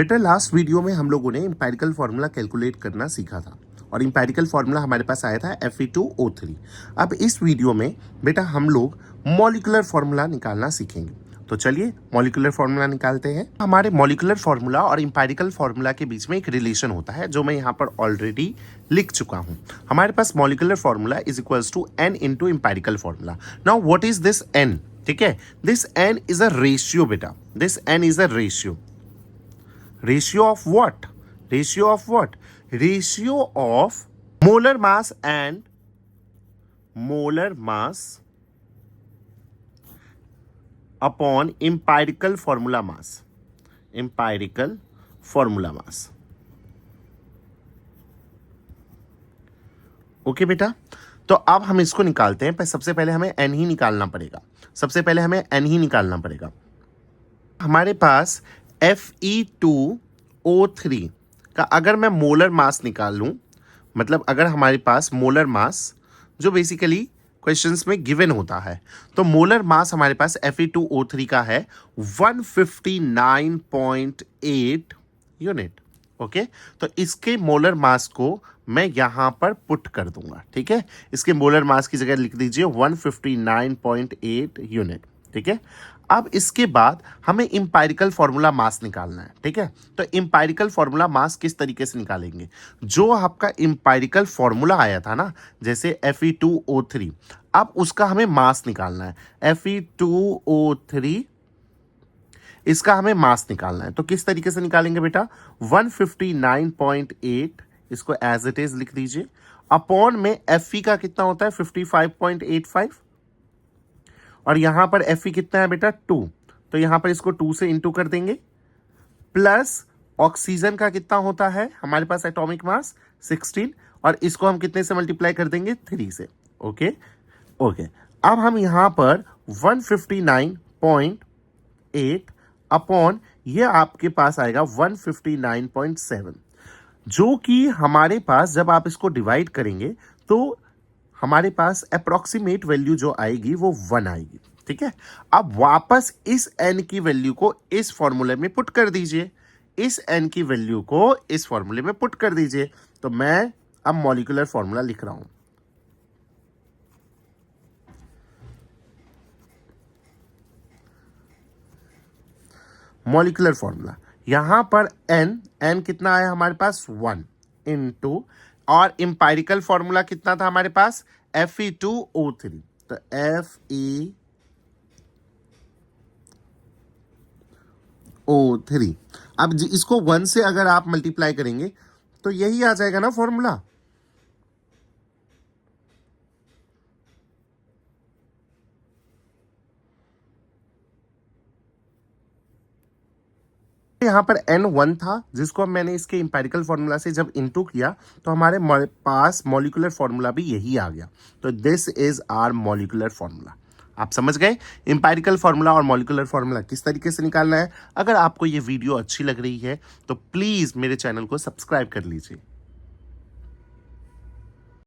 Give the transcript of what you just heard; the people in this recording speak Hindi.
बेटा लास्ट वीडियो में हम लोगों ने एम्पिरिकल फार्मूला कैलकुलेट करना सीखा था और एम्पिरिकल फार्मूला हमारे पास आया था Fe2O3। अब इस वीडियो में बेटा हम लोग मॉलिक्यूलर फार्मूला निकालना सीखेंगे। तो चलिए मॉलिक्यूलर फार्मूला निकालते हैं। हमारे मॉलिक्यूलर फार्मूला और एम्पिरिकल फार्मूला के बीच में एक रिलेशन होता है जो मैं यहाँ पर ऑलरेडी लिख चुका हूँ। हमारे पास molecular formula is equals to n into empirical formula. Now what is this n? ठीक है, this n is a ratio बेटा, this n is a ratio. Ratio of what? Ratio of what? Ratio of molar mass and molar mass upon empirical formula mass. Empirical formula mass. Okay बेटा, तो अब हम इसको निकालते हैं। पर सबसे पहले हमें n ही निकालना पड़ेगा। सबसे पहले हमें n ही निकालना पड़ेगा। हमारे पास Fe2O3 का अगर मैं मोलर मास निकाल लूं, मतलब अगर हमारे पास मोलर मास जो बेसिकली क्वेश्चंस में गिवन होता है, तो मोलर मास हमारे पास Fe2O3 का है 159.8 यूनिट। ओके, तो इसके मोलर मास को मैं यहां पर पुट कर दूंगा। ठीक है, इसके मोलर मास की जगह लिख दीजिए 159.8 यूनिट। ठीक है, अब इसके बाद हमें एम्पिरिकल फार्मूला मास निकालना है। ठीक है, तो एम्पिरिकल फार्मूला मास किस तरीके से निकालेंगे? जो आपका एम्पिरिकल फार्मूला आया था ना, जैसे Fe2O3, अब उसका हमें मास निकालना है। Fe2O3 इसका हमें मास निकालना है। तो किस तरीके से निकालेंगे बेटा? 159.8 इसको एज इट इज लिख दीजिए, अपॉन में Fe का कितना होता है 55.85 और यहां पर Fe कितना है बेटा 2, तो यहां पर इसको 2 से इंटू कर देंगे, प्लस ऑक्सीजन का कितना होता है हमारे पास एटॉमिक मास 16 और इसको हम कितने से मल्टीप्लाई कर देंगे 3 से। ओके ओके, अब हम यहां पर 159.8 अपॉन ये आपके पास आएगा 159.7, जो कि हमारे पास जब आप इसको डिवाइड करेंगे तो हमारे पास अप्रॉक्सीमेट वैल्यू जो आएगी वो 1 आएगी। ठीक है, अब वापस इस n की वैल्यू को इस फॉर्मूले में पुट कर दीजिए, इस n की वैल्यू को इस फॉर्मूले में पुट कर दीजिए। तो मैं अब मॉलिक्यूलर फॉर्मूला लिख रहा हूं। मॉलिक्यूलर फॉर्मूला यहां पर n कितना आया हमारे पास 1 इंटू, और एम्पिरिकल फॉर्मूला कितना था हमारे पास Fe2O3, तो Fe2O3। अब इसको 1 से अगर आप मल्टीप्लाई करेंगे तो यही आ जाएगा ना फॉर्मूला। यहाँ पर n1 था जिसको मैंने इसके एम्पिरिकल फार्मूला से जब इनटू किया तो हमारे पास मॉलिक्यूलर फार्मूला भी यही आ गया। तो this is our molecular formula. आप समझ गए एम्पिरिकल फार्मूला और मॉलिक्यूलर फार्मूला किस तरीके से निकालना है। अगर आपको ये वीडियो अच्छी लग रही है तो प्लीज़ मेरे चैनल को सब्सक्राइब कर लीजिए।